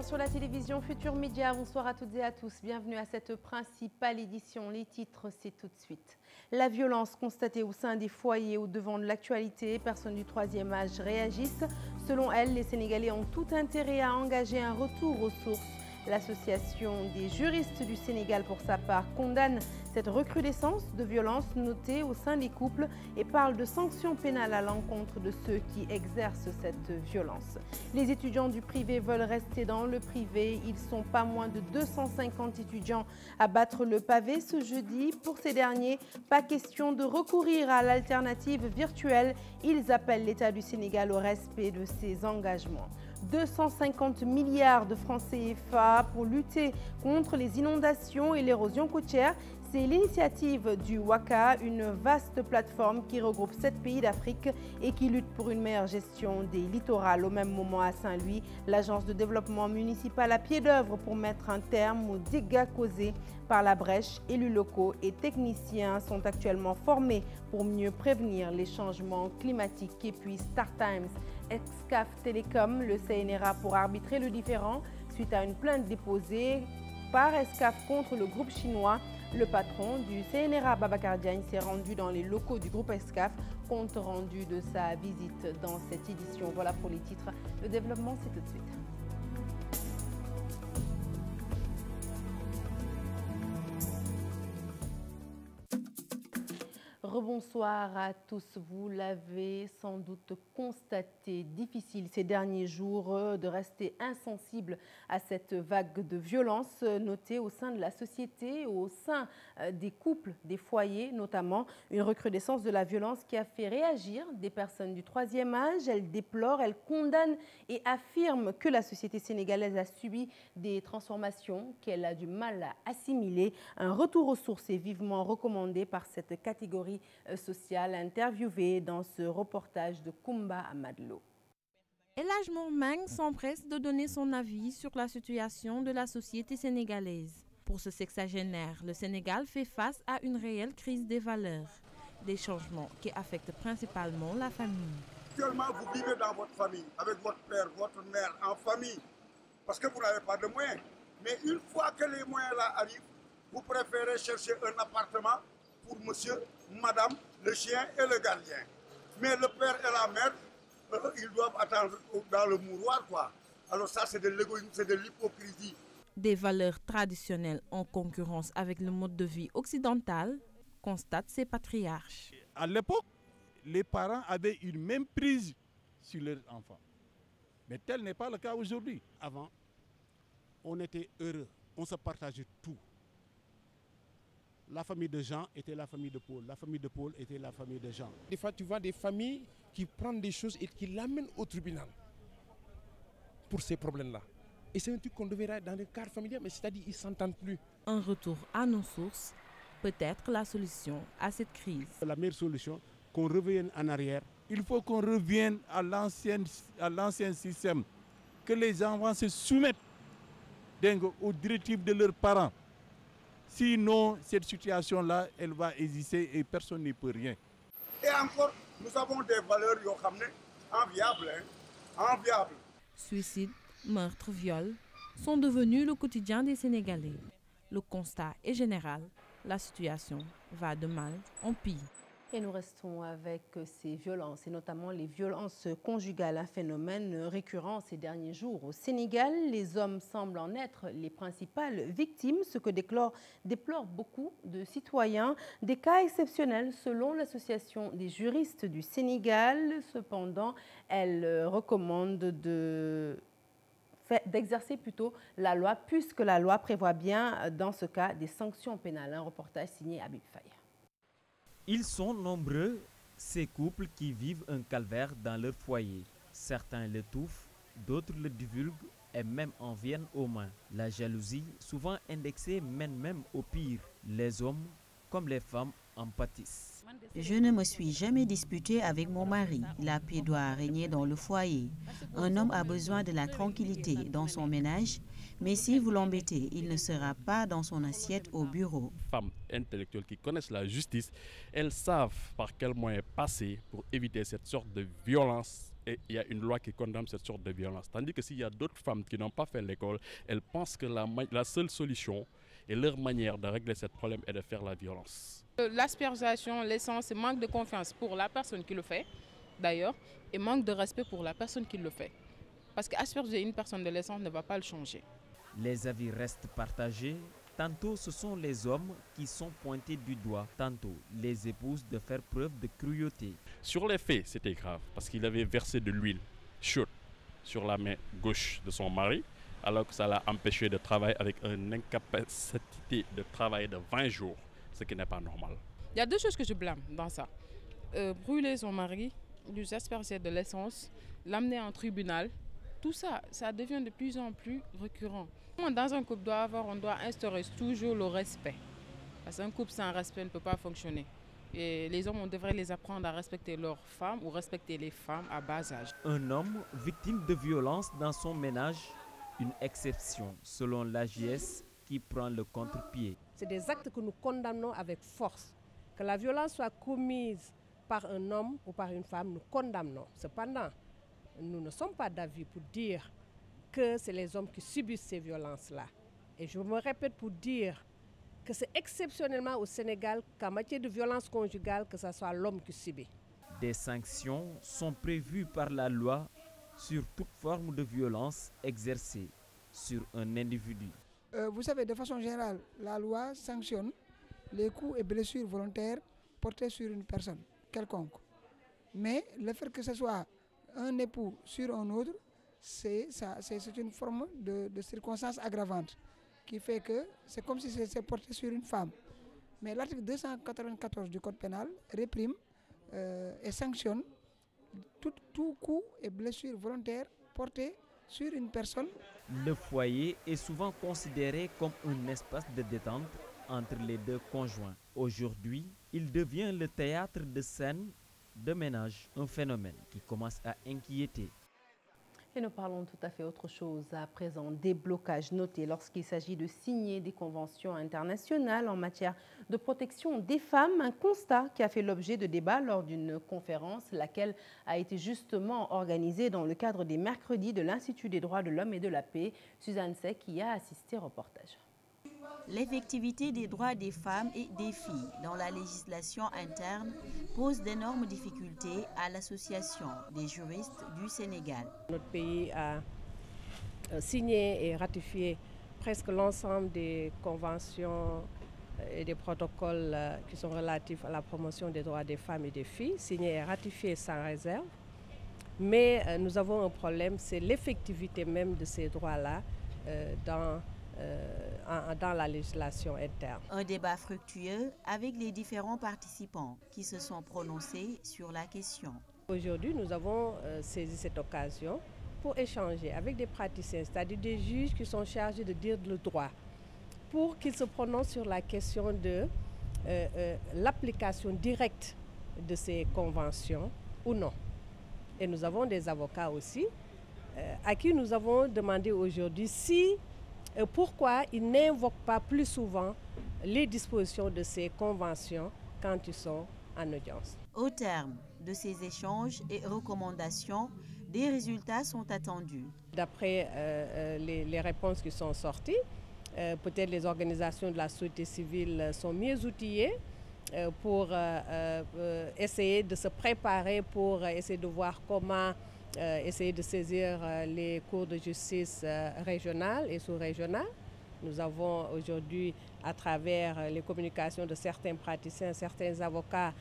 18h sur la télévision Futur Média. Bonsoir à toutes et à tous. Bienvenue à cette principale édition. Les titres, c'est tout de suite. La violence constatée au sein des foyers au devant de l'actualité. Personnes du troisième âge réagissent. Selon elles, les Sénégalais ont tout intérêt à engager un retour aux sources. L'association des juristes du Sénégal, pour sa part, condamne cette recrudescence de violence notée au sein des couples et parle de sanctions pénales à l'encontre de ceux qui exercent cette violence. Les étudiants du privé veulent rester dans le privé. Ils sont pas moins de 250 étudiants à battre le pavé ce jeudi. Pour ces derniers, pas question de recourir à l'alternative virtuelle. Ils appellent l'État du Sénégal au respect de ses engagements. 250 milliards de francs CFA pour lutter contre les inondations et l'érosion côtière. C'est l'initiative du WACA, une vaste plateforme qui regroupe 7 pays d'Afrique et qui lutte pour une meilleure gestion des littorales. Au même moment, à Saint-Louis, l'agence de développement municipal à pied d'œuvre pour mettre un terme aux dégâts causés par la brèche. Élus locaux et techniciens sont actuellement formés pour mieux prévenir les changements climatiques. Et puis Star Times, Excaf Télécom, le CNRA pour arbitrer le différend suite à une plainte déposée par Excaf contre le groupe chinois. Le patron du CNRA, Babacar Diagne, s'est rendu dans les locaux du groupe Excaf, compte rendu de sa visite dans cette édition. Voilà pour les titres. Le développement, c'est tout de suite. Rebonsoir à tous. Vous l'avez sans doute constaté, difficile ces derniers jours de rester insensible à cette vague de violence notée au sein de la société, au sein des couples, des foyers notamment. Une recrudescence de la violence qui a fait réagir des personnes du troisième âge. Elle déplore, elle condamne et affirme que la société sénégalaise a subi des transformations qu'elle a du mal à assimiler. Un retour aux sources est vivement recommandé par cette catégorie sociale interviewée dans ce reportage de Koumba Amadlo. El Hadj Mourmeng s'empresse de donner son avis sur la situation de la société sénégalaise. Pour ce sexagénaire, le Sénégal fait face à une réelle crise des valeurs, des changements qui affectent principalement la famille. Actuellement, vous vivez dans votre famille, avec votre père, votre mère, en famille, parce que vous n'avez pas de moyens. Mais une fois que les moyens là arrivent, vous préférez chercher un appartement pour monsieur, madame, le chien et le gardien. Mais le père et la mère, ils doivent attendre dans le mouroir, quoi. Alors ça, c'est de l'égoïsme, c'est de l'hypocrisie. Des valeurs traditionnelles en concurrence avec le mode de vie occidental, constatent ces patriarches. À l'époque, les parents avaient une même prise sur leurs enfants. Mais tel n'est pas le cas aujourd'hui. Avant, on était heureux, on se partageait tout. La famille de Jean était la famille de Paul. La famille de Paul était la famille de Jean. Des fois, tu vois des familles qui prennent des choses et qui l'amènent au tribunal pour ces problèmes-là. Et c'est un truc qu'on devrait dans le cadre familial, mais c'est-à-dire qu'ils ne s'entendent plus. Un retour à nos sources peut être la solution à cette crise. La meilleure solution, qu'on revienne en arrière. Il faut qu'on revienne à l'ancien système, que les enfants se soumettent aux directives de leurs parents. Sinon, cette situation-là, elle va exister et personne n'y peut rien. Et encore, nous avons des valeurs enviables. Enviables. Suicide, meurtre, viol sont devenus le quotidien des Sénégalais. Le constat est général, la situation va de mal en pire. Et nous restons avec ces violences, et notamment les violences conjugales, un phénomène récurrent ces derniers jours. Au Sénégal, les hommes semblent en être les principales victimes, ce que déplorent beaucoup de citoyens. Des cas exceptionnels selon l'Association des juristes du Sénégal. Cependant, elle recommande d'exercer plutôt la loi, puisque la loi prévoit bien dans ce cas des sanctions pénales. Un reportage signé Habib Faye. Ils sont nombreux, ces couples qui vivent un calvaire dans leur foyer. Certains l'étouffent, d'autres le divulguent et même en viennent aux mains. La jalousie, souvent indexée, mène même au pire. Les hommes comme les femmes en pâtissent. Je ne me suis jamais disputée avec mon mari. La paix doit régner dans le foyer. Un homme a besoin de la tranquillité dans son ménage, mais si vous l'embêtez, il ne sera pas dans son assiette au bureau. Femmes intellectuelles qui connaissent la justice, elles savent par quels moyens passer pour éviter cette sorte de violence et il y a une loi qui condamne cette sorte de violence. Tandis que s'il y a d'autres femmes qui n'ont pas fait l'école, elles pensent que la seule solution et leur manière de régler ce problème est de faire la violence. L'aspergation, l'essence, c'est manque de confiance pour la personne qui le fait, d'ailleurs, et manque de respect pour la personne qui le fait. Parce qu'asperger une personne de l'essence ne va pas le changer. Les avis restent partagés. Tantôt, ce sont les hommes qui sont pointés du doigt, tantôt les épouses de faire preuve de cruauté. Sur les faits, c'était grave parce qu'il avait versé de l'huile chaude sur la main gauche de son mari, alors que ça l'a empêché de travailler avec une incapacité de travail de 20 jours, ce qui n'est pas normal. Il y a deux choses que je blâme dans ça. Brûler son mari, lui asperger de l'essence, l'amener en tribunal, tout ça, ça devient de plus en plus récurrent. Dans un couple, on doit instaurer toujours le respect. Parce qu'un couple sans respect ne peut pas fonctionner. Et les hommes, on devrait les apprendre à respecter leurs femmes ou respecter les femmes à bas âge. Un homme victime de violence dans son ménage, une exception selon l'AGS qui prend le contre-pied. C'est des actes que nous condamnons avec force. Que la violence soit commise par un homme ou par une femme, nous condamnons. Cependant, nous ne sommes pas d'avis pour dire que c'est les hommes qui subissent ces violences-là. Et je me répète pour dire que c'est exceptionnellement au Sénégal qu'en matière de violence conjugale, que ce soit l'homme qui subit. Des sanctions sont prévues par la loi sur toute forme de violence exercée sur un individu. Vous savez, de façon générale, la loi sanctionne les coups et blessures volontaires portés sur une personne quelconque. Mais le fait que ce soit un époux sur un autre, c'est une forme de circonstance aggravante qui fait que c'est comme si c'est porté sur une femme. Mais l'article 294 du Code pénal réprime et sanctionne tout coup et blessure volontaire portés sur une personne. Le foyer est souvent considéré comme un espace de détente entre les deux conjoints. Aujourd'hui, il devient le théâtre de scènes de ménage, un phénomène qui commence à inquiéter. Et nous parlons tout à fait autre chose à présent, des blocages notés lorsqu'il s'agit de signer des conventions internationales en matière de protection des femmes, un constat qui a fait l'objet de débats lors d'une conférence, laquelle a été justement organisée dans le cadre des mercredis de l'Institut des droits de l'homme et de la paix. Suzanne Sek y a assisté au reportage. L'effectivité des droits des femmes et des filles dans la législation interne pose d'énormes difficultés à l'Association des juristes du Sénégal. Notre pays a signé et ratifié presque l'ensemble des conventions et des protocoles qui sont relatifs à la promotion des droits des femmes et des filles, signés et ratifiés sans réserve. Mais nous avons un problème, c'est l'effectivité même de ces droits-là dans la législation interne. Un débat fructueux avec les différents participants qui se sont prononcés sur la question. Aujourd'hui, nous avons saisi cette occasion pour échanger avec des praticiens, c'est-à-dire des juges qui sont chargés de dire le droit, pour qu'ils se prononcent sur la question de l'application directe de ces conventions ou non. Et nous avons des avocats aussi, à qui nous avons demandé aujourd'hui pourquoi ils n'invoquent pas plus souvent les dispositions de ces conventions quand ils sont en audience. Au terme de ces échanges et recommandations, des résultats sont attendus. D'après les réponses qui sont sorties, peut-être les organisations de la société civile sont mieux outillées pour essayer de se préparer, pour essayer de voir comment essayer de saisir les cours de justice régionales et sous-régionales. Nous avons aujourd'hui, à travers les communications de certains praticiens, certains avocats,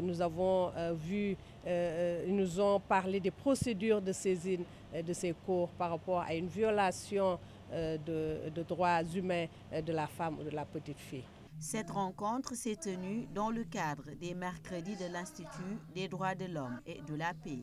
nous avons ils nous ont parlé des procédures de saisine de ces cours par rapport à une violation de droits humains de la femme ou de la petite fille. Cette rencontre s'est tenue dans le cadre des mercredis de l'Institut des droits de l'homme et de la paix.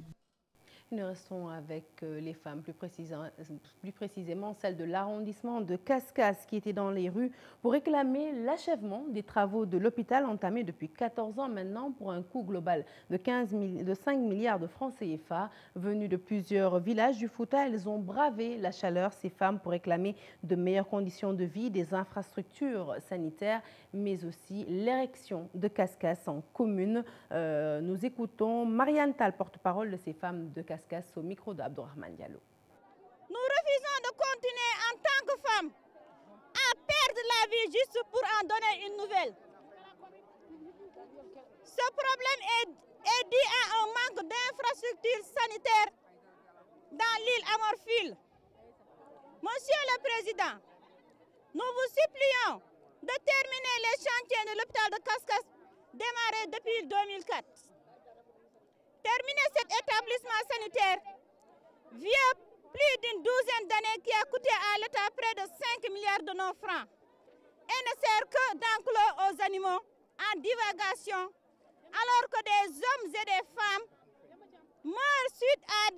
Nous restons avec les femmes, plus précisément celles de l'arrondissement de Cascas qui étaient dans les rues pour réclamer l'achèvement des travaux de l'hôpital entamés depuis 14 ans maintenant pour un coût global de 5 milliards de francs CFA. Venues de plusieurs villages du Fouta, elles ont bravé la chaleur, ces femmes, pour réclamer de meilleures conditions de vie, des infrastructures sanitaires, mais aussi l'érection de Cascas en commune. Nous écoutons Marianne Tal, porte-parole de ces femmes de Cascas, Kaskas au micro d'Abdourahmane Diallo. Nous refusons de continuer en tant que femmes à perdre la vie juste pour en donner une nouvelle. Ce problème est dû à un manque d'infrastructures sanitaires dans l'île Amorphile. Monsieur le Président, nous vous supplions de terminer les chantiers de l'hôpital de Kaskas démarrés depuis 2004. Terminer cet établissement sanitaire vieux plus d'une douzaine d'années qui a coûté à l'État près de 5 milliards de nos francs et ne sert que d'enclos aux animaux en divagation alors que des hommes et des femmes meurent suite à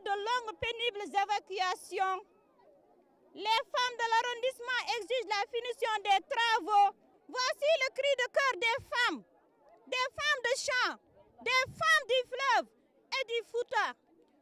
de longues pénibles évacuations. Les femmes de l'arrondissement exigent la finition des travaux. Voici le cri de cœur des femmes de champ, des femmes du fleuve et du Fouta.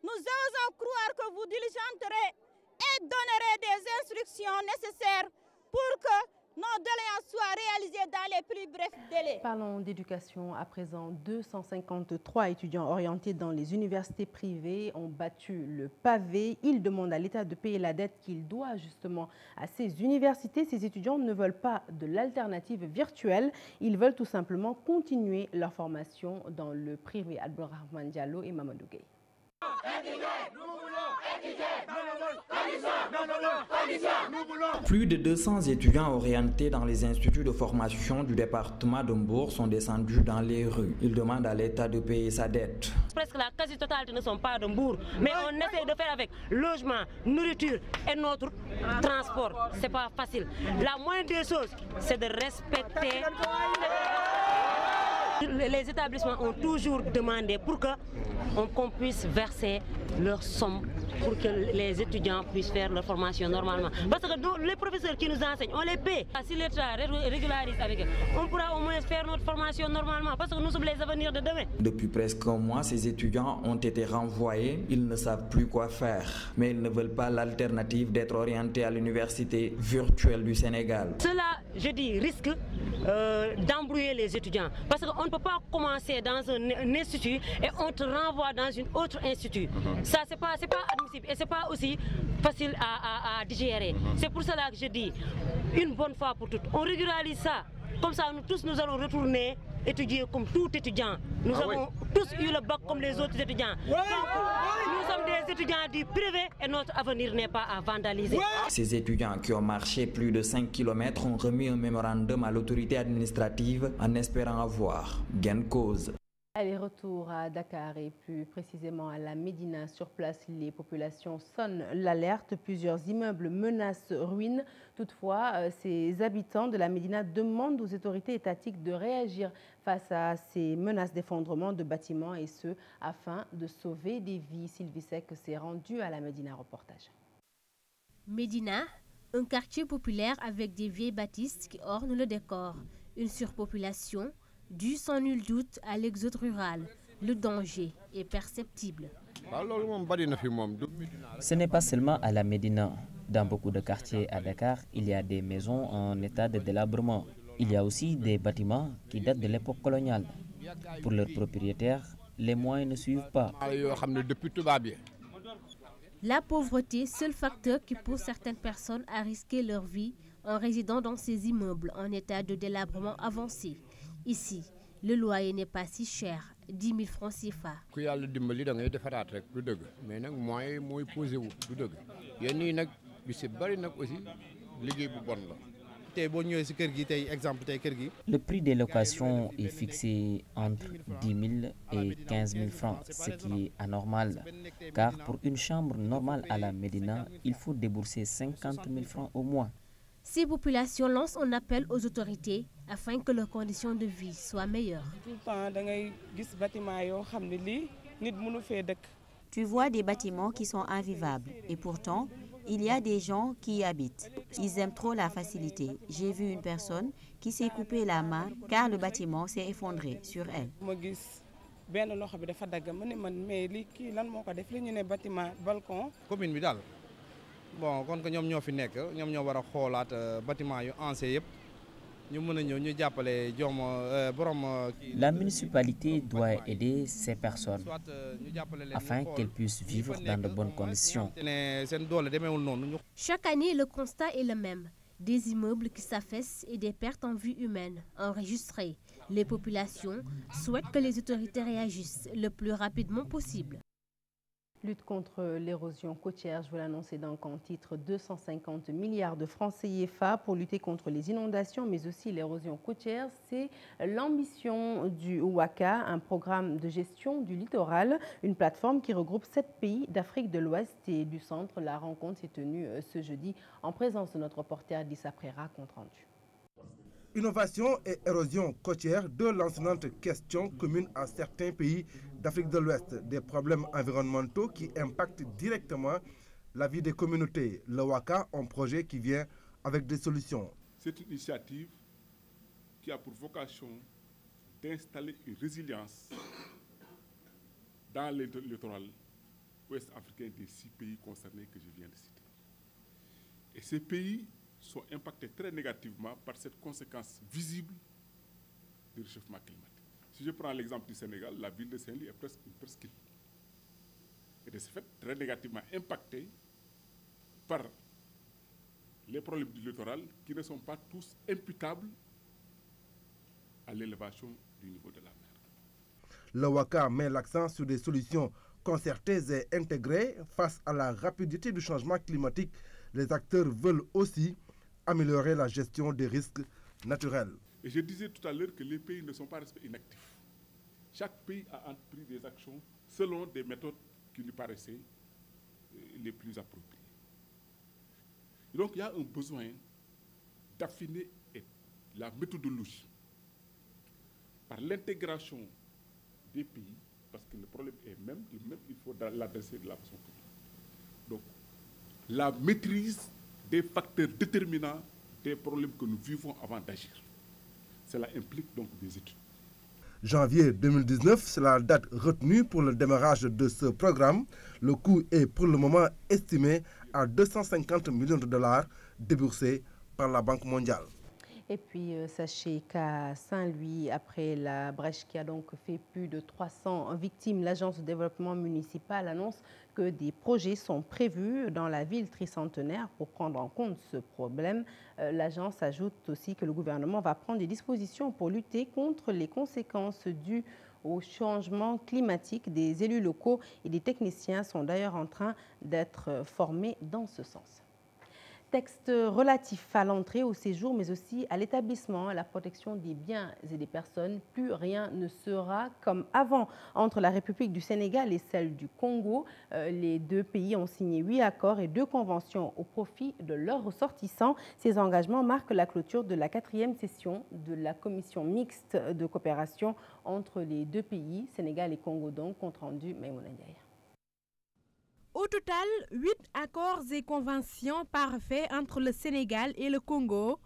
Nous osons croire que vous diligenterez et donnerez des instructions nécessaires pour que nos doléances soient réalisées dans les plus brefs délais. Parlons d'éducation à présent. 253 étudiants orientés dans les universités privées ont battu le pavé. Ils demandent à l'État de payer la dette qu'il doit justement à ces universités. Ces étudiants ne veulent pas de l'alternative virtuelle. Ils veulent tout simplement continuer leur formation dans le privé. Abdourahmane Diallo et Mamadou Gueye. Plus de 200 étudiants orientés dans les instituts de formation du département de Mbour sont descendus dans les rues. Ils demandent à l'État de payer sa dette. Presque la quasi-totalité ne sont pas de Mbour, mais on essaie de faire avec logement, nourriture et notre transport. C'est pas facile. La moindre des choses, c'est de respecter. Les établissements ont toujours demandé pour qu'on puisse verser leur somme pour que les étudiants puissent faire leur formation normalement. Parce que les professeurs qui nous enseignent, on les paie. Si l'État régularise avec eux, on pourra au moins faire notre formation normalement parce que nous sommes les avenirs de demain. Depuis presque un mois, ces étudiants ont été renvoyés. Ils ne savent plus quoi faire. Mais ils ne veulent pas l'alternative d'être orientés à l'université virtuelle du Sénégal. Cela, je dis, risque d'embrouiller les étudiants. Parce qu'on ne peut pas commencer dans un institut et on te renvoie dans un autre institut. Ça, c'est pas admissible et c'est pas aussi facile à digérer. C'est pour cela que je dis, une bonne fois pour toutes, on régularise ça. Comme ça, nous tous, nous allons retourner étudier comme tout étudiant. Nous avons tous eu le bac comme les autres étudiants. Donc, nous sommes des étudiants du privé et notre avenir n'est pas à vandaliser. Ces étudiants qui ont marché plus de 5 km ont remis un mémorandum à l'autorité administrative en espérant avoir gain de cause. Allez, retour à Dakar et plus précisément à la Médina. Sur place, les populations sonnent l'alerte. Plusieurs immeubles menacent ruines. Toutefois, ces habitants de la Médina demandent aux autorités étatiques de réagir face à ces menaces d'effondrement de bâtiments et ce, afin de sauver des vies. Sylvie Sec s'est rendue à la Médina. Reportage. Médina, un quartier populaire avec des vieilles bâtisses qui ornent le décor. Une surpopulation dû sans nul doute à l'exode rural. Le danger est perceptible. Ce n'est pas seulement à la Médina. Dans beaucoup de quartiers à Dakar, il y a des maisons en état de délabrement. Il y a aussi des bâtiments qui datent de l'époque coloniale. Pour leurs propriétaires, les moyens ne suivent pas. La pauvreté, seul facteur qui pousse certaines personnes à risquer leur vie en résidant dans ces immeubles en état de délabrement avancé. Ici, le loyer n'est pas si cher, 10 000 francs CFA. Le prix des locations est fixé entre 10 000 et 15 000 francs, ce qui est anormal. Car pour une chambre normale à la Médina, il faut débourser 50 000 francs au mois. Ces populations lancent un appel aux autorités afin que leurs conditions de vie soient meilleures. Tu vois des bâtiments qui sont invivables et pourtant, il y a des gens qui y habitent. Ils aiment trop la facilité. J'ai vu une personne qui s'est coupée la main car le bâtiment s'est effondré sur elle. Bon, kon ko ñom ñoo fi nekk ñom ñoo wara xolaat bâtiment yu ancien yépp La municipalité doit aider ces personnes afin qu'elles puissent vivre dans de bonnes conditions. Chaque année, le constat est le même. Des immeubles qui s'affaissent et des pertes en vie humaine enregistrées. Les populations souhaitent que les autorités réagissent le plus rapidement possible. Lutte contre l'érosion côtière, je vous l'annonçais donc en titre, 250 milliards de francs CFA pour lutter contre les inondations, mais aussi l'érosion côtière. C'est l'ambition du WACA, un programme de gestion du littoral, une plateforme qui regroupe 7 pays d'Afrique de l'Ouest et du Centre. La rencontre s'est tenue ce jeudi en présence de notre reporter Dissa Prera, compte rendu. Innovation et érosion côtière, deux lancinantes questions communes à certains pays d'Afrique de l'Ouest, des problèmes environnementaux qui impactent directement la vie des communautés. Le WACA, un projet qui vient avec des solutions. C'est une initiative qui a pour vocation d'installer une résilience dans le littoral ouest africain des 6 pays concernés que je viens de citer. Et ces pays sont impactés très négativement par cette conséquence visible du réchauffement climatique. Si je prends l'exemple du Sénégal, la ville de Saint-Louis est presque une presqu'île. Et de ce fait, très négativement impactée par les problèmes du littoral qui ne sont pas tous imputables à l'élévation du niveau de la mer. Le WACA met l'accent sur des solutions concertées et intégrées face à la rapidité du changement climatique. Les acteurs veulent aussi améliorer la gestion des risques naturels. Et je disais tout à l'heure que les pays ne sont pas restés inactifs. Chaque pays a entrepris des actions selon des méthodes qui lui paraissaient les plus appropriées. Et donc il y a un besoin d'affiner la méthodologie par l'intégration des pays, parce que le problème est même il faut l'adresser de la façon publique. Donc la maîtrise des facteurs déterminants des problèmes que nous vivons avant d'agir. Cela implique donc des études. Janvier 2019, c'est la date retenue pour le démarrage de ce programme. Le coût est pour le moment estimé à 250 millions de dollars déboursés par la Banque mondiale. Et puis, sachez qu'à Saint-Louis, après la brèche qui a donc fait plus de 300 victimes, l'Agence de développement municipal annonce que des projets sont prévus dans la ville tricentenaire pour prendre en compte ce problème. L'agence ajoute aussi que le gouvernement va prendre des dispositions pour lutter contre les conséquences dues au changement climatique. Des élus locaux et des techniciens sont d'ailleurs en train d'être formés dans ce sens. Texte relatif à l'entrée, au séjour, mais aussi à l'établissement, à la protection des biens et des personnes. Plus rien ne sera comme avant. Entre la République du Sénégal et celle du Congo, les deux pays ont signé 8 accords et 2 conventions au profit de leurs ressortissants. Ces engagements marquent la clôture de la 4e session de la commission mixte de coopération entre les deux pays, Sénégal et Congo, donc, compte rendu Maïmouna Ndiaye. Au total, 8 accords et conventions parfaits entre le Sénégal et le Congo.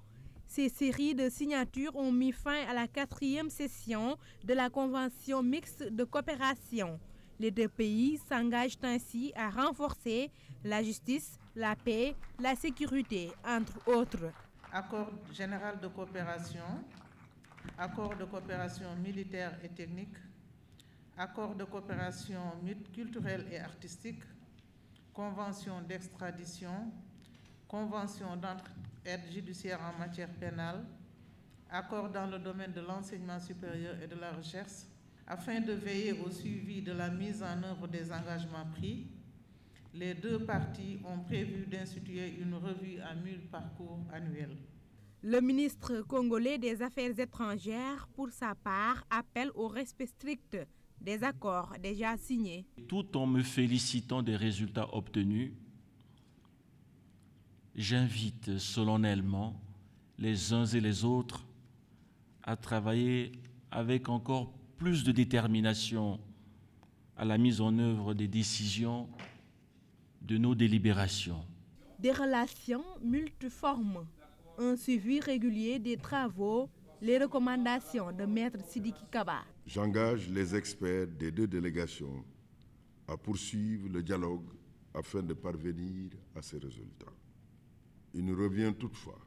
Ces séries de signatures ont mis fin à la 4e session de la Convention mixte de coopération. Les deux pays s'engagent ainsi à renforcer la justice, la paix, la sécurité, entre autres. Accord général de coopération, accord de coopération militaire et technique, accord de coopération culturelle et artistique, convention d'extradition, convention d'entraide judiciaire en matière pénale, accord dans le domaine de l'enseignement supérieur et de la recherche, afin de veiller au suivi de la mise en œuvre des engagements pris. Les deux parties ont prévu d'instituer une revue à mi-parcours annuel. Le ministre congolais des Affaires étrangères, pour sa part, appelle au respect strict des accords déjà signés. Tout en me félicitant des résultats obtenus, j'invite solennellement les uns et les autres à travailler avec encore plus de détermination à la mise en œuvre des décisions de nos délibérations. Des relations multiformes, un suivi régulier des travaux, les recommandations de Maître Sidiki Kaba. J'engage les experts des deux délégations à poursuivre le dialogue afin de parvenir à ces résultats. Il nous revient toutefois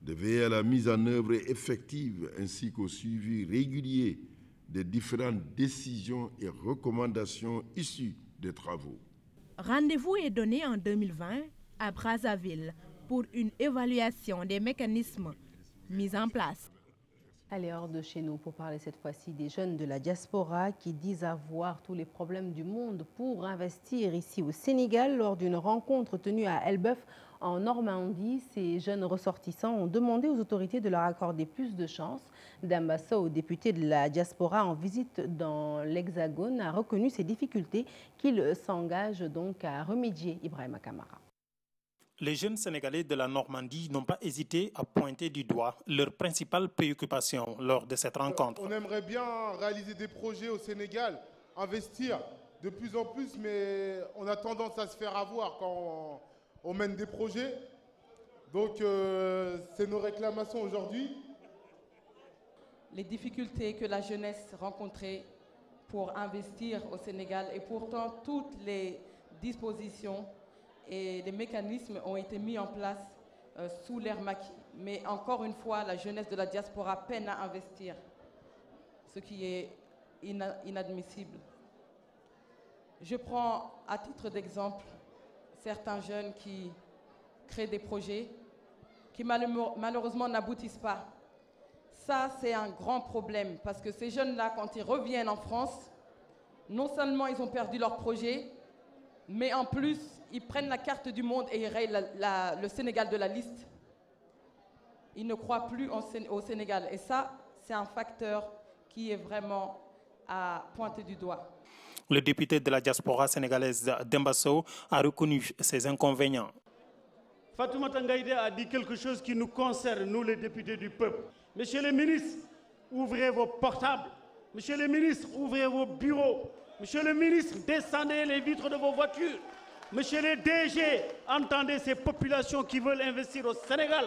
de veiller à la mise en œuvre effective ainsi qu'au suivi régulier des différentes décisions et recommandations issues des travaux. Rendez-vous est donné en 2020 à Brazzaville pour une évaluation des mécanismes mis en place. Allez, hors de chez nous pour parler cette fois-ci des jeunes de la diaspora qui disent avoir tous les problèmes du monde pour investir ici au Sénégal. Lors d'une rencontre tenue à Elbeuf en Normandie, ces jeunes ressortissants ont demandé aux autorités de leur accorder plus de chance. Demba Sow, député de la diaspora en visite dans l'Hexagone, a reconnu ces difficultés qu'il s'engage donc à remédier. Ibrahima Kamara. Les jeunes Sénégalais de la Normandie n'ont pas hésité à pointer du doigt leur principale préoccupation lors de cette rencontre. On aimerait bien réaliser des projets au Sénégal, investir de plus en plus, mais on a tendance à se faire avoir quand on mène des projets. Donc c'est nos réclamations aujourd'hui. Les difficultés que la jeunesse rencontrait pour investir au Sénégal et pourtant toutes les dispositions et les mécanismes ont été mis en place sous l'ère Macky. Mais encore une fois, la jeunesse de la diaspora peine à investir, ce qui est inadmissible. Je prends à titre d'exemple certains jeunes qui créent des projets qui malheureusement n'aboutissent pas. Ça, c'est un grand problème parce que ces jeunes-là, quand ils reviennent en France, non seulement ils ont perdu leur projet, mais en plus, ils prennent la carte du monde et ils rayent le Sénégal de la liste. Ils ne croient plus au Sénégal. Et ça, c'est un facteur qui est vraiment à pointer du doigt. Le député de la diaspora sénégalaise Demba Sow a reconnu ces inconvénients. Fatoumata Ngaïdé a dit quelque chose qui nous concerne, nous les députés du peuple. Monsieur le ministre, ouvrez vos portables. Monsieur le ministre, ouvrez vos bureaux. Monsieur le ministre, descendez les vitres de vos voitures. Monsieur le DG, entendez ces populations qui veulent investir au Sénégal.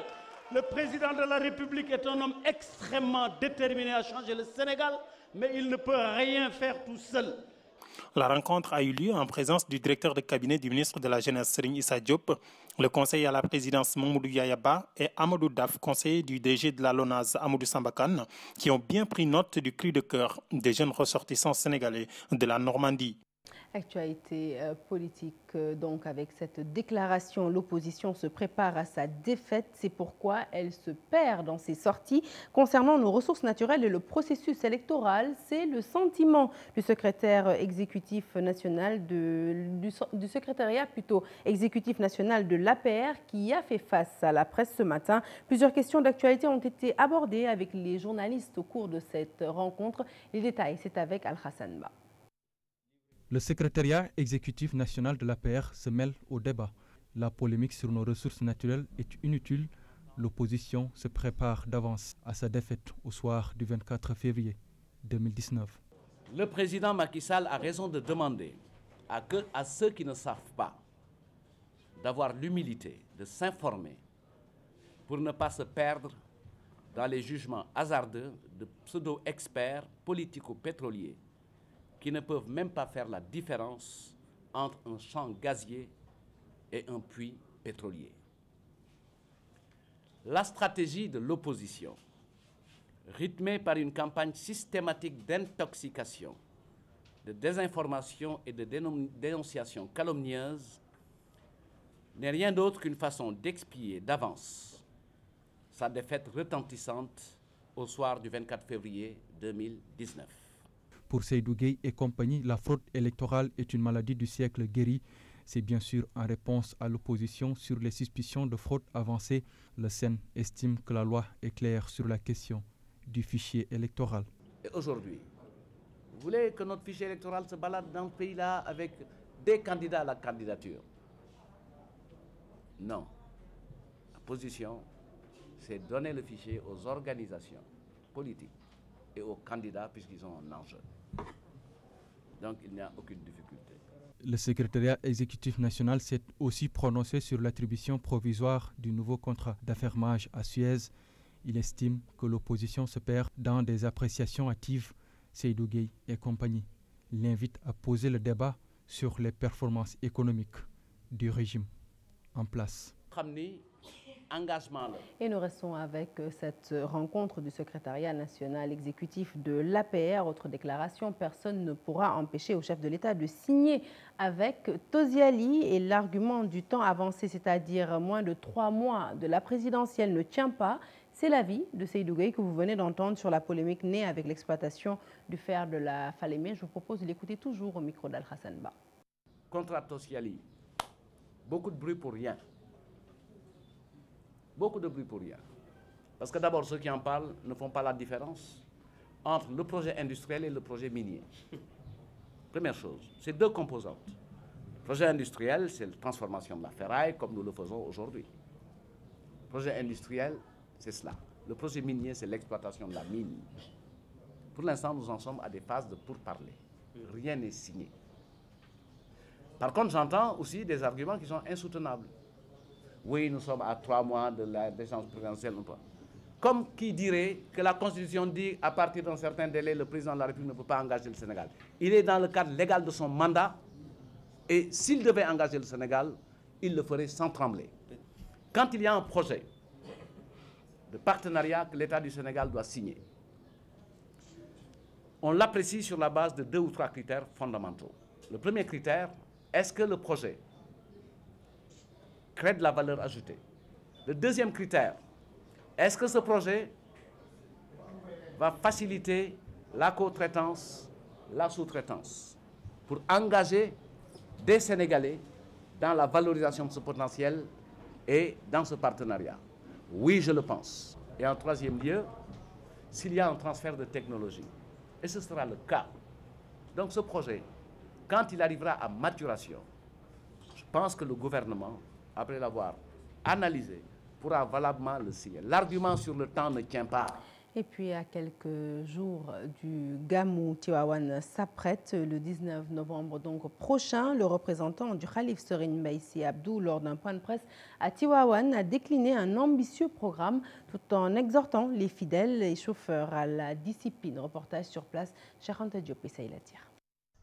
Le président de la République est un homme extrêmement déterminé à changer le Sénégal, mais il ne peut rien faire tout seul. La rencontre a eu lieu en présence du directeur de cabinet du ministre de la Jeunesse, Serigne Issa Diop, le conseiller à la présidence Mamoudou Yayaba et Amadou Daf, conseiller du DG de la LONASE, Amadou Sambakan, qui ont bien pris note du cri de cœur des jeunes ressortissants sénégalais de la Normandie. Actualité politique, donc avec cette déclaration, l'opposition se prépare à sa défaite. C'est pourquoi elle se perd dans ses sorties. Concernant nos ressources naturelles et le processus électoral, c'est le sentiment du secrétaire exécutif national du secrétariat exécutif national de l'APR qui a fait face à la presse ce matin. Plusieurs questions d'actualité ont été abordées avec les journalistes au cours de cette rencontre. Les détails, c'est avec Al-Hassan Ba. Le secrétariat exécutif national de l'APR se mêle au débat. La polémique sur nos ressources naturelles est inutile. L'opposition se prépare d'avance à sa défaite au soir du 24 février 2019. Le président Macky Sall a raison de demander à ceux qui ne savent pas d'avoir l'humilité de s'informer pour ne pas se perdre dans les jugements hasardeux de pseudo-experts politico-pétroliers qui ne peuvent même pas faire la différence entre un champ gazier et un puits pétrolier. La stratégie de l'opposition, rythmée par une campagne systématique d'intoxication, de désinformation et de dénonciation calomnieuse, n'est rien d'autre qu'une façon d'expier d'avance sa défaite retentissante au soir du 24 février 2019. Pour Seydou Gueye et compagnie, la fraude électorale est une maladie du siècle guérie. C'est bien sûr en réponse à l'opposition sur les suspicions de fraude avancées. Le SEN estime que la loi est claire sur la question du fichier électoral. Et aujourd'hui, vous voulez que notre fichier électoral se balade dans ce pays-là avec des candidats à la candidature? Non. La position, c'est donner le fichier aux organisations politiques et aux candidats puisqu'ils ont un enjeu. Donc il n'y a aucune difficulté. Le secrétariat exécutif national s'est aussi prononcé sur l'attribution provisoire du nouveau contrat d'affermage à Suez. Il estime que l'opposition se perd dans des appréciations hâtives. Seydou Gueye et compagnie l'invite à poser le débat sur les performances économiques du régime en place. engagement là. Et nous restons avec cette rencontre du secrétariat national exécutif de l'APR. Autre déclaration, personne ne pourra empêcher au chef de l'État de signer avec Toziali. Et l'argument du temps avancé, c'est-à-dire moins de 3 mois de la présidentielle, ne tient pas. C'est l'avis de Seydou Gueye que vous venez d'entendre sur la polémique née avec l'exploitation du fer de la Falémé. Je vous propose de l'écouter toujours au micro d'Al-Hassan Ba. Contre Toziali, beaucoup de bruit pour rien. Beaucoup de bruit pour rien. Parce que d'abord, ceux qui en parlent ne font pas la différence entre le projet industriel et le projet minier. Première chose, c'est 2 composantes. Le projet industriel, c'est la transformation de la ferraille comme nous le faisons aujourd'hui. Le projet industriel, c'est cela. Le projet minier, c'est l'exploitation de la mine. Pour l'instant, nous en sommes à des phases de pourparlers. Rien n'est signé. Par contre, j'entends aussi des arguments qui sont insoutenables. Oui, nous sommes à 3 mois de l'échéance présidentielle ou pas. Comme qui dirait que la Constitution dit qu'à partir d'un certain délai, le président de la République ne peut pas engager le Sénégal. Il est dans le cadre légal de son mandat et s'il devait engager le Sénégal, il le ferait sans trembler. Quand il y a un projet de partenariat que l'État du Sénégal doit signer, on l'apprécie sur la base de 2 ou 3 critères fondamentaux. Le premier critère, est-ce que le projet crée de la valeur ajoutée? Le deuxième critère, est-ce que ce projet va faciliter la co-traitance, la sous-traitance, pour engager des Sénégalais dans la valorisation de ce potentiel et dans ce partenariat? Oui, je le pense. Et en troisième lieu, s'il y a un transfert de technologie, et ce sera le cas. Donc ce projet, quand il arrivera à maturation, je pense que le gouvernement, après l'avoir analysé, pourra valablement le signer. L'argument sur le temps ne tient pas. Et puis, à quelques jours du Gamou, Tivaouane s'apprête le 19 novembre donc prochain. Le représentant du Khalif Serigne Mbaye Sy Abdou, lors d'un point de presse à Tivaouane, a décliné un ambitieux programme tout en exhortant les fidèles et chauffeurs à la discipline. Reportage sur place, Cheikh Anta Diop et Saïla Tire.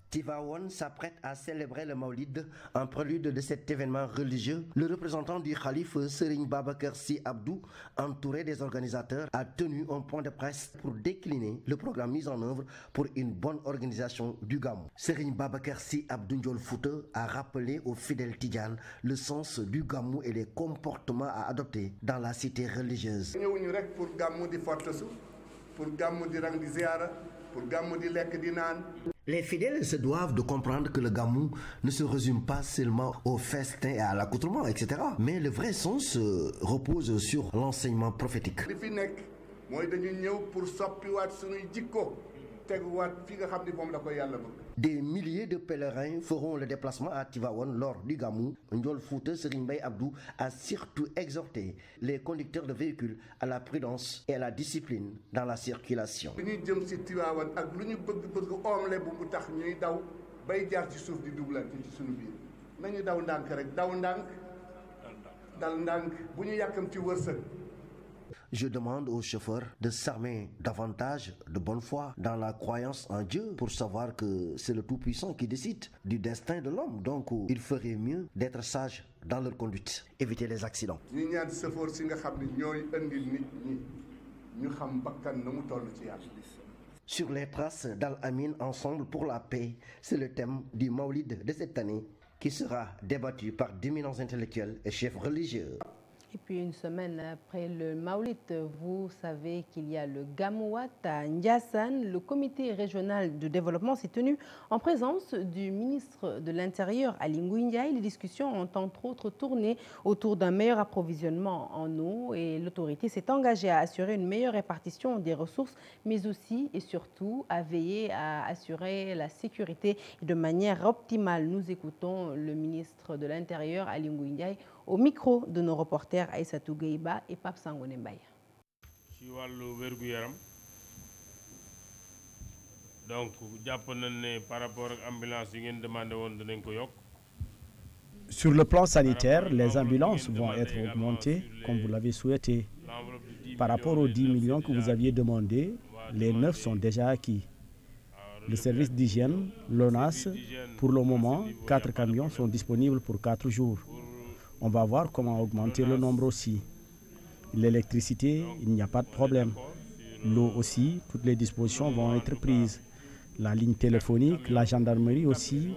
Tivaouane s'apprête à célébrer le Maulid. En prélude de cet événement religieux, le représentant du Khalif Serigne Babacar Sy Abdou, entouré des organisateurs, a tenu un point de presse pour décliner le programme mis en œuvre pour une bonne organisation du Gamou. Serigne Babacar Sy Abdou Ndiol Fouta a rappelé aux fidèles Tidjanes le sens du Gamou et les comportements à adopter dans la cité religieuse. Pour Gamou di fortasu, pour Gamou di rang di ziara, pour Gamou di lek di nan. Les fidèles se doivent de comprendre que le Gamou ne se résume pas seulement au festin et à l'accoutrement, etc. Mais le vrai sens repose sur l'enseignement prophétique. Des milliers de pèlerins feront le déplacement à Tivaouane lors du Gamou. Ndiol Fouta Serigne Mbaye Abdou a surtout exhorté les conducteurs de véhicules à la prudence et à la discipline dans la circulation. Je demande aux chauffeurs de s'armer davantage de bonne foi dans la croyance en Dieu pour savoir que c'est le Tout-Puissant qui décide du destin de l'homme. Donc il ferait mieux d'être sages dans leur conduite, éviter les accidents. Sur les traces d'Al-Amin, ensemble pour la paix, c'est le thème du Maulid de cette année qui sera débattu par d'éminents intellectuels et chefs religieux. Et puis une semaine après le Maulid, vous savez qu'il y a le Gamouat à Ndiassane. Le comité régional de développement s'est tenu en présence du ministre de l'Intérieur, Aly Ngouille Ndiaye. Les discussions ont entre autres tourné autour d'un meilleur approvisionnement en eau et l'autorité s'est engagée à assurer une meilleure répartition des ressources, mais aussi et surtout à veiller à assurer la sécurité de manière optimale. Nous écoutons le ministre de l'Intérieur, Aly Ngouille Ndiaye, au micro de nos reporters Aïssatou Gueye-Ba et Pape Sangone Mbaye. ci wàllu wér-gu-yaram donc jàpp nañ ne par rapport ak ambulance yi ngeen demandé woon dinañ ko yokk. Sur le plan sanitaire, les ambulances vont être augmentées comme vous l'avez souhaité. Par rapport aux 10 millions que vous aviez demandé, les 9 sont déjà acquis. Le service d'hygiène, l'ONAS, pour le moment, 4 camions sont disponibles pour 4 jours. On va voir comment augmenter le nombre aussi. L'électricité, il n'y a pas de problème. L'eau aussi, toutes les dispositions vont être prises. La ligne téléphonique, la gendarmerie aussi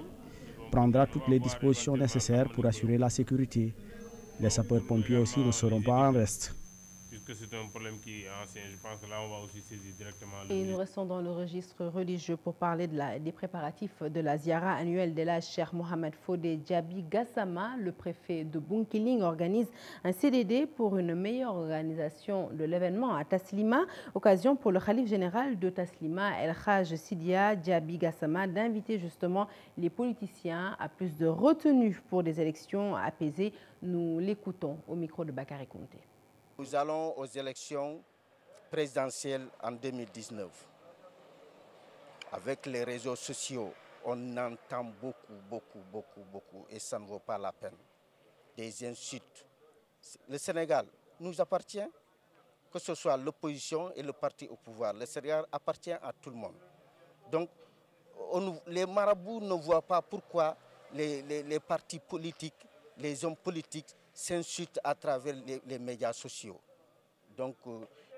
prendra toutes les dispositions nécessaires pour assurer la sécurité. Les sapeurs-pompiers aussi ne seront pas en reste. Puisque c'est un problème qui est ancien, je pense que là, on va aussi saisir directement le... Et nous restons dans le registre religieux pour parler des préparatifs de la ziara annuelle de la Cheikh Mohamed Fodé Djabi Gassama. Le préfet de Bounkiling organise un CDD pour une meilleure organisation de l'événement à Taslima. Occasion pour le khalife général de Taslima, El Haj Sidia Djabi Gassama, d'inviter justement les politiciens à plus de retenue pour des élections apaisées. Nous l'écoutons au micro de Bakary Kounté. Nous allons aux élections présidentielles en 2019. Avec les réseaux sociaux, on entend beaucoup, et ça ne vaut pas la peine. Des insultes. Le Sénégal nous appartient, que ce soit l'opposition et le parti au pouvoir. Le Sénégal appartient à tout le monde. Donc, les marabouts ne voient pas pourquoi les partis politiques, les hommes politiques s'insultent à travers les médias sociaux. Donc,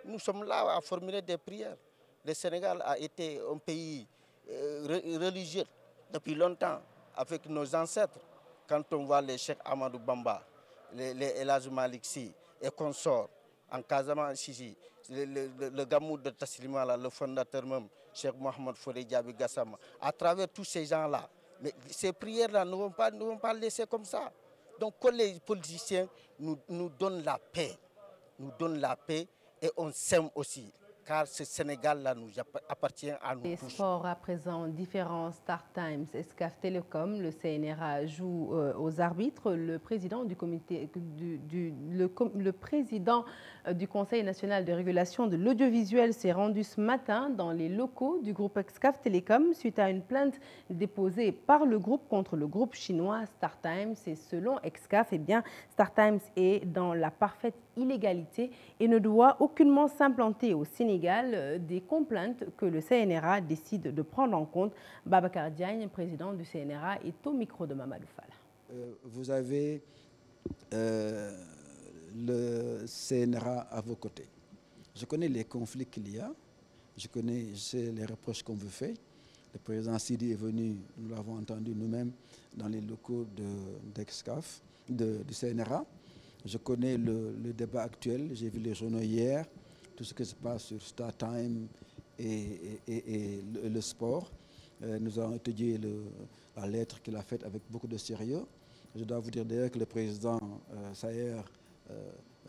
nous sommes là à formuler des prières. Le Sénégal a été un pays religieux depuis longtemps, avec nos ancêtres. Quand on voit les Cheikh Amadou Bamba, les El Hadj Malick Sy et consorts, en Casamance ici, le Gamou de Taslima, le fondateur même, Cheikh Mohamed Fodé Djabi Gassama, à travers tous ces gens-là. Mais ces prières-là ne vont pas laisser comme ça. Donc que les politiciens nous donnent la paix, et on s'aime aussi, car ce Sénégal-là nous appartient à nous tous. Sport à présent, différents Star Times, Excaf Télécom, le CNRA joue aux arbitres. Le président du comité, le président du Conseil national de régulation de l'audiovisuel s'est rendu ce matin dans les locaux du groupe Excaf Télécom suite à une plainte déposée par le groupe contre le groupe chinois Star Times. Et selon Excaf, eh bien, Star Times est dans la parfaite illégalité et ne doit aucunement s'implanter au Sénégal. Des complaintes que le CNRA décide de prendre en compte. Babacar Diagne, président du CNRA, est au micro de Mamadou Fall. Vous avez le CNRA à vos côtés. Je connais les conflits qu'il y a, je sais les reproches qu'on vous fait. Le président Sidi est venu, nous l'avons entendu nous-mêmes, dans les locaux d'Excaf, du CNRA. Je connais le débat actuel, j'ai vu les journaux hier, tout ce qui se passe sur Star Time et le sport. Nous avons étudié la lettre qu'il a faite avec beaucoup de sérieux. Je dois vous dire d'ailleurs que le président Sayer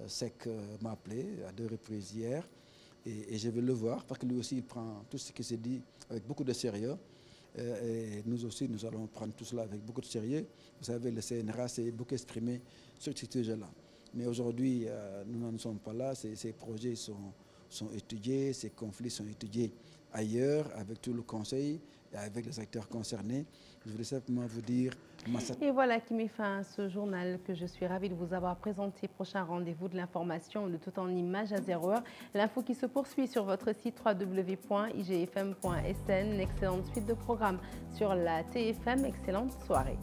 Sek m'a appelé à 2 reprises hier et je vais le voir parce que lui aussi il prend tout ce qui s'est dit avec beaucoup de sérieux. Et nous aussi, nous allons prendre tout cela avec beaucoup de sérieux. Vous savez, le CNRA s'est beaucoup exprimé sur ce sujet-là. Mais aujourd'hui, nous n'en sommes pas là. Ces projets sont étudiés, ces conflits sont étudiés ailleurs, avec tout le Conseil et avec les acteurs concernés. Je voulais simplement vous dire... Et voilà qui met fin à ce journal que je suis ravie de vous avoir présenté. Prochain rendez-vous de l'information, le tout en images à 0 heure. L'info qui se poursuit sur votre site www.igfm.sn. Excellente suite de programmes sur la TFM. Excellente soirée.